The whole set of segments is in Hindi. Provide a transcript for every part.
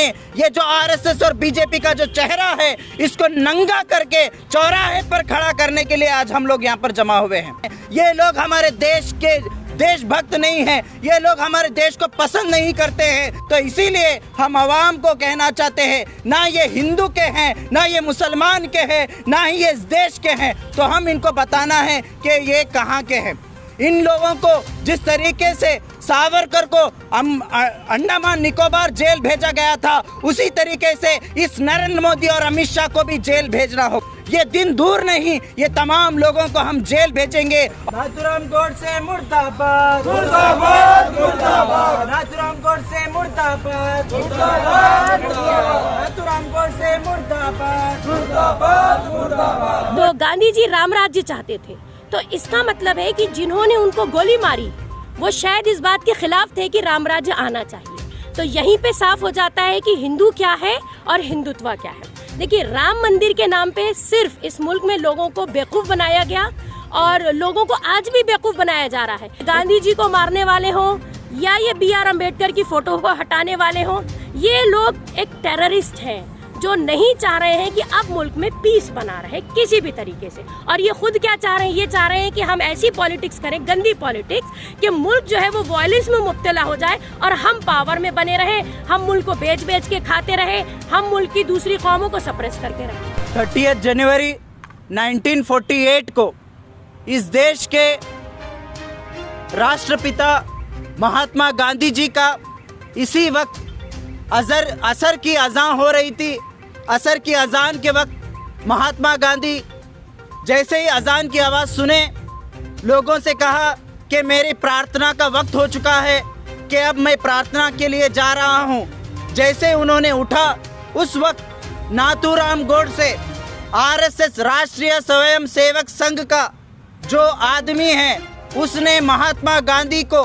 ये जो आरएसएस और बीजेपी का जो चेहरा है, इसको नंगा करके चौराहे पर खड़ा करने के लिए आज हम लोग यहाँ पर जमा हुए हैं। ये लोग हमारे देश के देशभक्त नहीं हैं, ये लोग हमारे देश को पसंद नहीं करते हैं। तो इसीलिए हम आवाम को कहना चाहते हैं, ना ये हिंदू के हैं, ना ये मुसलमान के हैं, ना ही ये इस देश के हैं। तो हम इनको बताना है कि ये कहाँ के हैं। इन लोगों को जिस तरीके से सावरकर को अंडमान निकोबार जेल भेजा गया था, उसी तरीके से इस नरेंद्र मोदी और अमित शाह को भी जेल भेजना हो। ये दिन दूर नहीं, ये तमाम लोगों को हम जेल भेजेंगे। नाथूराम गोडसे मुर्दाबाद, मुर्दाबाद, मुर्दाबाद। नाथूराम गोडसे मुर्दाबाद, मुर्दाबाद, मुर्दाबाद। नाथूराम गोडसे मुर्दाबाद, मुर्दाबाद, मुर्दाबाद। तो गांधी जी राम राज्य चाहते थे, तो इसका मतलब है कि जिन्होंने उनको गोली मारी वो शायद इस बात के खिलाफ थे कि राम राज्य आना चाहिए। तो यहीं पे साफ हो जाता है कि हिंदू क्या है और हिंदुत्व क्या है। देखिए, राम मंदिर के नाम पे सिर्फ इस मुल्क में लोगों को बेवकूफ बनाया गया और लोगों को आज भी बेवकूफ बनाया जा रहा है। गांधी जी को मारने वाले हों या ये BR अम्बेडकर की फोटो को हटाने वाले हों, ये लोग एक टेररिस्ट हैं जो नहीं चाह रहे हैं कि अब मुल्क में पीस बना रहे किसी भी तरीके से। और ये खुद क्या चाह रहे हैं, ये चाह रहे हैं कि हम ऐसी पॉलिटिक्स करें, गंदी पॉलिटिक्स, कि मुल्क जो है वो वायलेंस में मुब्तला हो जाए और हम पावर में बने रहे, हम मुल्क को बेच बेच के खाते रहे, हम मुल्क की दूसरी कौमों को सप्रेस करते रहे। 30 जनवरी 1948 को इस देश के राष्ट्रपिता महात्मा गांधी जी का इसी वक्त असर की अजान हो रही थी। असर की अजान के वक्त महात्मा गांधी जैसे ही अजान की आवाज़ सुने, लोगों से कहा कि मेरी प्रार्थना का वक्त हो चुका है, कि अब मैं प्रार्थना के लिए जा रहा हूँ। जैसे उन्होंने उठा, उस वक्त नाथूराम गोडसे RSS राष्ट्रीय स्वयं सेवक संघ का जो आदमी है, उसने महात्मा गांधी को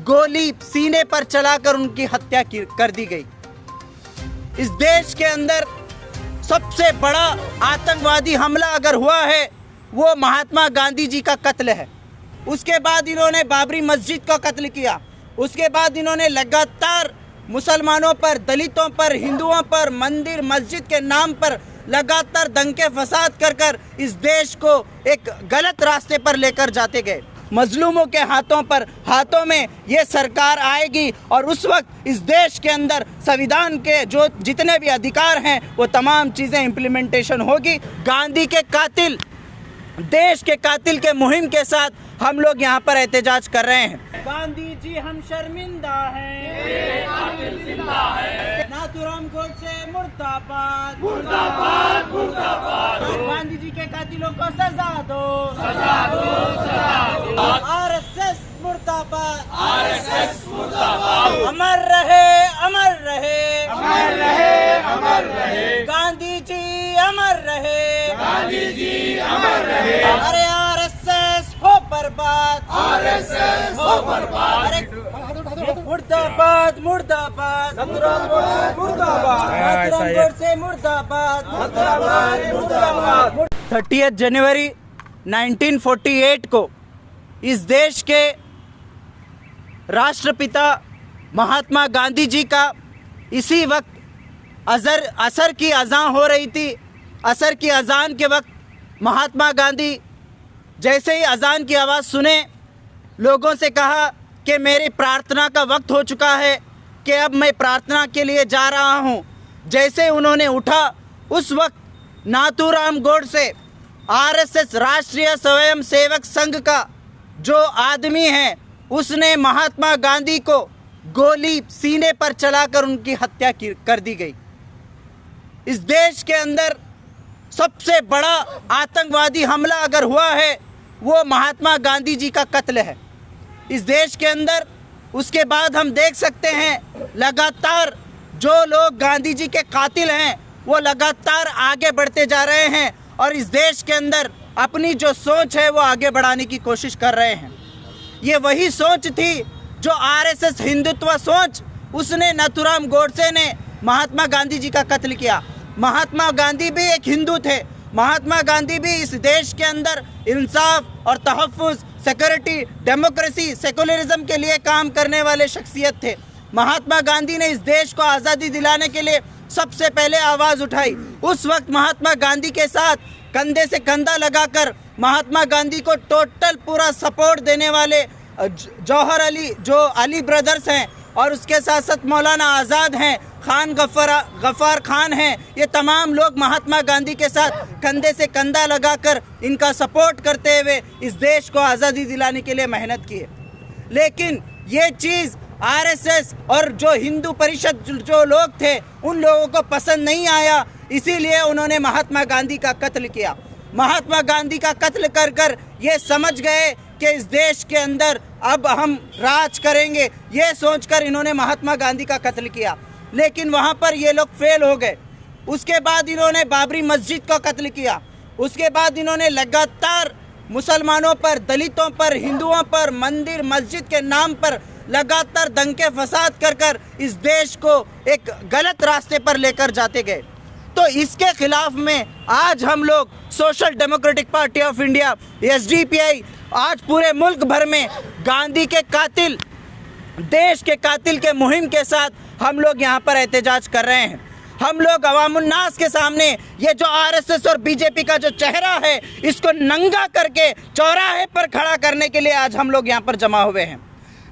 गोली सीने पर चलाकर उनकी हत्या कर दी गई। इस देश के अंदर सबसे बड़ा आतंकवादी हमला अगर हुआ है, वो महात्मा गांधी जी का कत्ल है। उसके बाद इन्होंने बाबरी मस्जिद का कत्ल किया। उसके बाद इन्होंने लगातार मुसलमानों पर, दलितों पर, हिंदुओं पर, मंदिर मस्जिद के नाम पर लगातार दंगे फसाद कर इस देश को एक गलत रास्ते पर लेकर जाते गए। मजलूमों के हाथों में ये सरकार आएगी और उस वक्त इस देश के अंदर संविधान के जो जितने भी अधिकार हैं वो तमाम चीज़ें इम्प्लीमेंटेशन होगी। गांधी के कातिल, देश के कातिल के मुहिम के साथ हम लोग यहाँ पर एहतजाज कर रहे हैं। गांधी जी हम शर्मिंदा हैं, नाथूराम गोडसे मुर्दाबाद, मुर्दाबाद, मुर्दाबाद। गांधी जी के कातिलों को सजा दो, सजा दो, सजा दो। RSS मुर्दाबाद, RSS मुर्दाबाद। अमर रहे, अमर रहे, अमर रहे, अमर रहे। गांधी जी अमर रहे, गांधी जी अमर रहे। अरे RSS हो बर्बाद, RSS हो बर्बाद। अरे मुर्दाबाद, मुर्दाबाद, नाथूराम गोडसे मुर्दाबाद, नाथूराम गोडसे मुर्दाबाद, मुर्दाबाद, मुर्दाबाद। 30 जनवरी 1948 को इस देश के राष्ट्रपिता महात्मा गांधी जी का इसी वक्त असर की अजान हो रही थी। असर की अजान के वक्त महात्मा गांधी जैसे ही अजान की आवाज़ सुने, लोगों से कहा कि मेरी प्रार्थना का वक्त हो चुका है, कि अब मैं प्रार्थना के लिए जा रहा हूँ। जैसे उन्होंने उठा, उस वक्त नाथूराम गोडसे RSS राष्ट्रीय स्वयं सेवक संघ का जो आदमी है, उसने महात्मा गांधी को गोली सीने पर चलाकर उनकी हत्या कर दी गई। इस देश के अंदर सबसे बड़ा आतंकवादी हमला अगर हुआ है, वो महात्मा गांधी जी का कत्ल है इस देश के अंदर। उसके बाद हम देख सकते हैं लगातार जो लोग गांधी जी के कातिल हैं, वो लगातार आगे बढ़ते जा रहे हैं और इस देश के अंदर अपनी जो सोच है वो आगे बढ़ाने की कोशिश कर रहे हैं। ये वही सोच थी जो RSS हिंदुत्व सोच, उसने नाथूराम गोडसे ने महात्मा गांधी जी का कत्ल किया। महात्मा गांधी भी एक हिंदू थे। महात्मा गांधी भी इस देश के अंदर इंसाफ और तहफ़्फ़ुज़, सिक्योरिटी, डेमोक्रेसी, सेकुलरिज्म के लिए काम करने वाले शख्सियत थे। महात्मा गांधी ने इस देश को आज़ादी दिलाने के लिए सबसे पहले आवाज़ उठाई। उस वक्त महात्मा गांधी के साथ कंधे से कंधा लगाकर महात्मा गांधी को टोटल पूरा सपोर्ट देने वाले जौहर अली, जो अली ब्रदर्स हैं, और उसके साथ साथ मौलाना आज़ाद हैं, खान गफ़ार खान हैं, ये तमाम लोग महात्मा गांधी के साथ कंधे से कंधा लगाकर इनका सपोर्ट करते हुए इस देश को आज़ादी दिलाने के लिए मेहनत की है। लेकिन ये चीज़ आरएसएस और जो हिंदू परिषद जो लोग थे उन लोगों को पसंद नहीं आया, इसीलिए उन्होंने महात्मा गांधी का कत्ल किया। महात्मा गांधी का कत्ल कर कर ये समझ गए कि इस देश के अंदर अब हम राज करेंगे, ये सोचकर इन्होंने महात्मा गांधी का कत्ल किया। लेकिन वहाँ पर ये लोग फेल हो गए। उसके बाद इन्होंने बाबरी मस्जिद का कत्ल किया। उसके बाद इन्होंने लगातार मुसलमानों पर, दलितों पर, हिंदुओं पर, मंदिर मस्जिद के नाम पर लगातार दंगे फसाद कर कर इस देश को एक गलत रास्ते पर लेकर जाते गए। तो इसके खिलाफ में आज हम लोग social democratic party of India SDPI आज पूरे मुल्क भर में गांधी के कातिल, देश के कातिल के मुहिम के साथ हम लोग यहाँ पर एहतजाज कर रहे हैं। हम लोग अवामुन्नास के सामने ये जो RSS और BJP का जो चेहरा है, इसको नंगा करके चौराहे पर खड़ा करने के लिए आज हम लोग यहाँ पर जमा हुए हैं।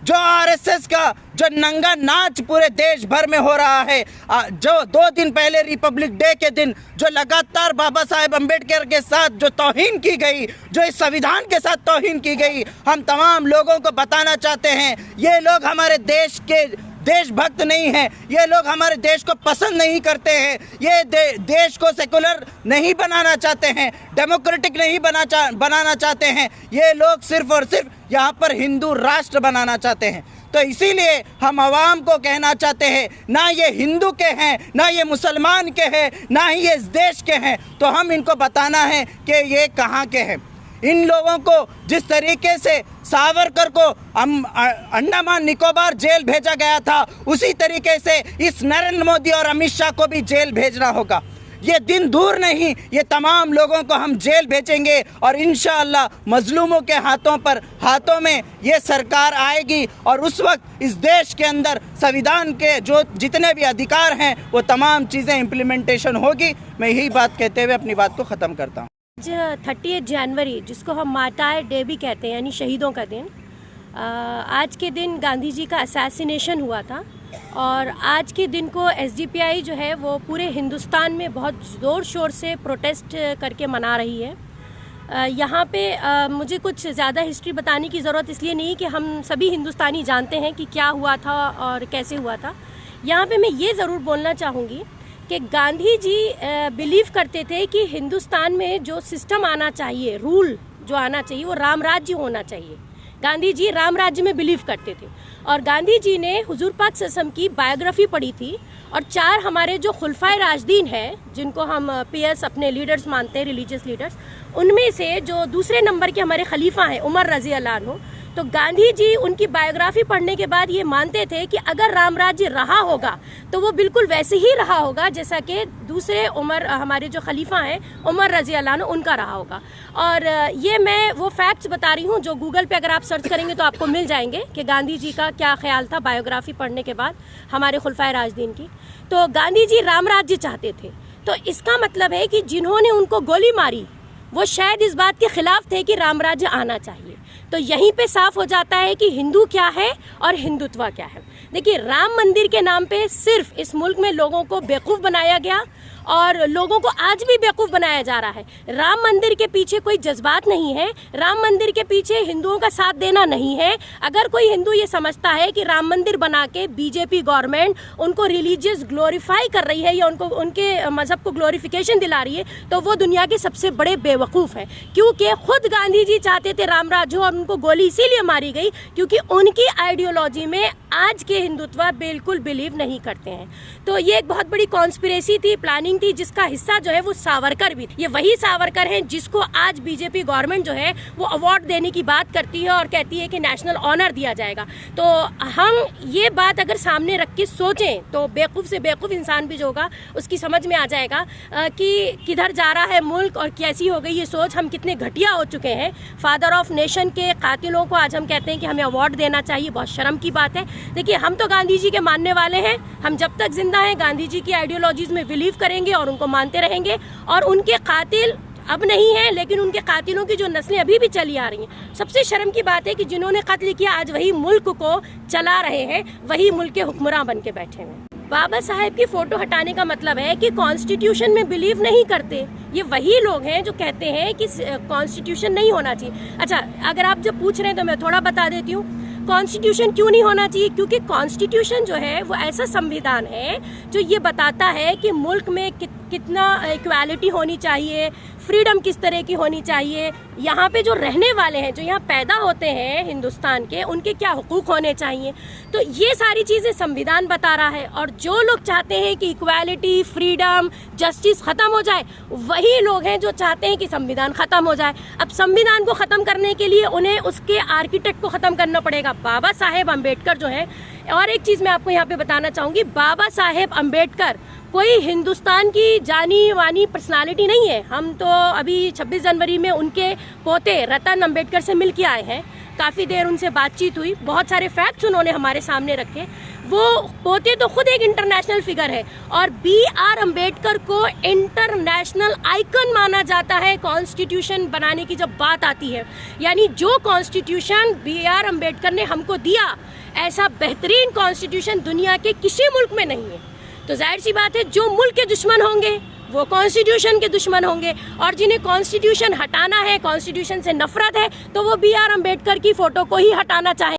जो RSS का जो नंगा नाच पूरे देश भर में हो रहा है, जो 2 दिन पहले रिपब्लिक डे के दिन जो लगातार बाबा साहेब अम्बेडकर के साथ जो तौहीन की गई, जो इस संविधान के साथ तौहीन की गई, हम तमाम लोगों को बताना चाहते हैं ये लोग हमारे देश के देशभक्त नहीं हैं, ये लोग हमारे देश को पसंद नहीं करते हैं, ये देश को सेकुलर नहीं बनाना चाहते हैं, डेमोक्रेटिक नहीं बनाना चाहते हैं, ये लोग सिर्फ और सिर्फ यहाँ पर हिंदू राष्ट्र बनाना चाहते हैं। तो इसीलिए हम आवाम को कहना चाहते हैं, ना ये हिंदू के हैं, ना ये मुसलमान के हैं, ना ही ये इस देश के हैं। तो हम इनको बताना है कि ये कहाँ के हैं। इन लोगों को जिस तरीके से सावरकर को अंडमान निकोबार जेल भेजा गया था, उसी तरीके से इस नरेंद्र मोदी और अमित शाह को भी जेल भेजना होगा। ये दिन दूर नहीं, ये तमाम लोगों को हम जेल भेजेंगे और इंशाअल्लाह मजलूमों के हाथों में ये सरकार आएगी और उस वक्त इस देश के अंदर संविधान के जो जितने भी अधिकार हैं वो तमाम चीज़ें इम्प्लीमेंटेशन होगी। मैं यही बात कहते हुए अपनी बात को ख़त्म करता हूँ। 30 जनवरी, जिसको हम मार्टायर डे भी कहते हैं, यानी शहीदों का दिन, आज के दिन गांधी जी का असैसिनेशन हुआ था और आज के दिन को SDPI जो है वो पूरे हिंदुस्तान में बहुत ज़ोर शोर से प्रोटेस्ट करके मना रही है। यहाँ पे मुझे कुछ ज़्यादा हिस्ट्री बताने की ज़रूरत इसलिए नहीं कि हम सभी हिंदुस्तानी जानते हैं कि क्या हुआ था और कैसे हुआ था। यहाँ पे मैं ये ज़रूर बोलना चाहूँगी कि गांधी जी बिलीव करते थे कि हिंदुस्तान में जो सिस्टम आना चाहिए, रूल जो आना चाहिए, वो राम राज्य होना चाहिए। गांधी जी राम राज्य में बिलीव करते थे और गांधी जी ने हुजूर पाक सल्लल्लाहु अलैहि वसल्लम की बायोग्राफी पढ़ी थी और 4 हमारे जो खुलफाए राशिदीन हैं, जिनको हम PS अपने लीडर्स मानते हैं, रिलीजियस लीडर्स, उनमें से जो दूसरे नंबर के हमारे खलीफा हैं उमर रज़ी अल्लाह अन्हु, तो गांधी जी उनकी बायोग्राफी पढ़ने के बाद ये मानते थे कि अगर राम राज्य रहा होगा तो वो बिल्कुल वैसे ही रहा होगा जैसा कि दूसरे हमारे जो खलीफा हैं उमर रज़ी अल्लाह अन्हु उनका रहा होगा। और ये मैं वो फैक्ट्स बता रही हूँ जो गूगल पे अगर आप सर्च करेंगे तो आपको मिल जाएंगे कि गांधी जी का क्या ख्याल था बायोग्राफी पढ़ने के बाद हमारे खुलफाए राशिदीन की। तो गांधी जी राम राज्य चाहते थे, तो इसका मतलब है कि जिन्होंने उनको गोली मारी वो शायद इस बात के खिलाफ थे कि राम राज्य आना चाहिए। तो यहीं पे साफ हो जाता है कि हिंदू क्या है और हिंदुत्व क्या है। देखिए, राम मंदिर के नाम पे सिर्फ इस मुल्क में लोगों को बेवकूफ़ बनाया गया और लोगों को आज भी बेवकूफ़ बनाया जा रहा है। राम मंदिर के पीछे कोई जज्बात नहीं है, राम मंदिर के पीछे हिंदुओं का साथ देना नहीं है। अगर कोई हिंदू ये समझता है कि राम मंदिर बना के BJP गवर्नमेंट उनको रिलीजियस ग्लोरीफाई कर रही है या उनको उनके मज़हब को ग्लोरिफिकेशन दिला रही है, तो वो दुनिया के सबसे बड़े बेवकूफ़ हैं। क्योंकि खुद गांधी जी चाहते थे राम राज्य हो और उनको गोली इसीलिए मारी गई क्योंकि उनकी आइडियोलॉजी में आज के हिंदुत्व बिल्कुल बिलीव नहीं करते हैं। तो ये एक बहुत बड़ी कॉन्स्पिरेसी थी, प्लानिंग फाइटिंग थी, जिसका हिस्सा जो है वो सावरकर भी। ये वही सावरकर हैं जिसको आज बीजेपी गवर्नमेंट जो है वो अवार्ड देने की बात करती है और कहती है कि नेशनल ऑनर दिया जाएगा। तो हम ये बात अगर सामने रख के सोचें तो बेवकूफ़ से बेवकूफ़ इंसान भी जो होगा उसकी समझ में आ जाएगा कि किधर जा रहा है मुल्क और कैसी हो गई ये सोच, हम कितने घटिया हो चुके हैं। फादर ऑफ नेशन के कातिलों को आज हम कहते हैं कि हमें अवार्ड देना चाहिए, बहुत शर्म की बात है। देखिए, हम तो गांधी जी के मानने वाले हैं, हम जब तक जिंदा हैं गांधी जी की आइडियोलॉजीज में बिलीव करेंगे और उनको मानते रहेंगे। और उनके कातिल अब नहीं है, लेकिन उनके कातिलों की जो नस्लें अभी भी चली आ रही हैं। सबसे शर्म की बात है कि जिन्होंने कत्ल किया आज वही मुल्क को चला रहे हैं, वही मुल्क के हुक्मरान बन के बैठे हैं। बाबा साहेब की फोटो हटाने का मतलब है कि कॉन्स्टिट्यूशन में बिलीव नहीं करते। ये वही लोग हैं जो कहते हैं कि कॉन्स्टिट्यूशन नहीं होना चाहिए। अच्छा, अगर आप जब पूछ रहे हैं तो मैं थोड़ा बता देती हूँ कॉन्स्टिट्यूशन क्यों नहीं होना चाहिए। क्योंकि कॉन्स्टिट्यूशन जो है वो ऐसा संविधान है जो ये बताता है कि मुल्क में कितना इक्वालिटी होनी चाहिए, फ्रीडम किस तरह की होनी चाहिए, यहाँ पे जो रहने वाले हैं, जो यहाँ पैदा होते हैं हिंदुस्तान के, उनके क्या हुकूक होने चाहिए। तो ये सारी चीज़ें संविधान बता रहा है। और जो लोग चाहते हैं कि इक्वालिटी, फ्रीडम, जस्टिस ख़त्म हो जाए, वही लोग हैं जो चाहते हैं कि संविधान ख़त्म हो जाए। अब संविधान को ख़त्म करने के लिए उन्हें उसके आर्किटेक्ट को ख़त्म करना पड़ेगा, बाबा साहेब अम्बेडकर जो है। और एक चीज़ मैं आपको यहाँ पे बताना चाहूँगी, बाबा साहेब अम्बेडकर कोई हिंदुस्तान की जानी मानी पर्सनालिटी नहीं है। हम तो अभी 26 जनवरी में उनके पोते रतन अम्बेडकर से मिल के आए हैं, काफ़ी देर उनसे बातचीत हुई, बहुत सारे फैक्ट्स उन्होंने हमारे सामने रखे। वो पोते तो खुद एक इंटरनेशनल फिगर है और BR अम्बेडकर को इंटरनेशनल आइकन माना जाता है कॉन्स्टिट्यूशन बनाने की जब बात आती है। यानी जो कॉन्स्टिट्यूशन BR अम्बेडकर ने हमको दिया, ऐसा बेहतरीन कॉन्स्टिट्यूशन दुनिया के किसी मुल्क में नहीं है। तो जाहिर सी बात है जो मुल्क के दुश्मन होंगे वो कॉन्स्टिट्यूशन के दुश्मन होंगे, और जिन्हें कॉन्स्टिट्यूशन हटाना है, कॉन्स्टिट्यूशन से नफरत है, तो वो BR अम्बेडकर की फोटो को ही हटाना चाहेंगे।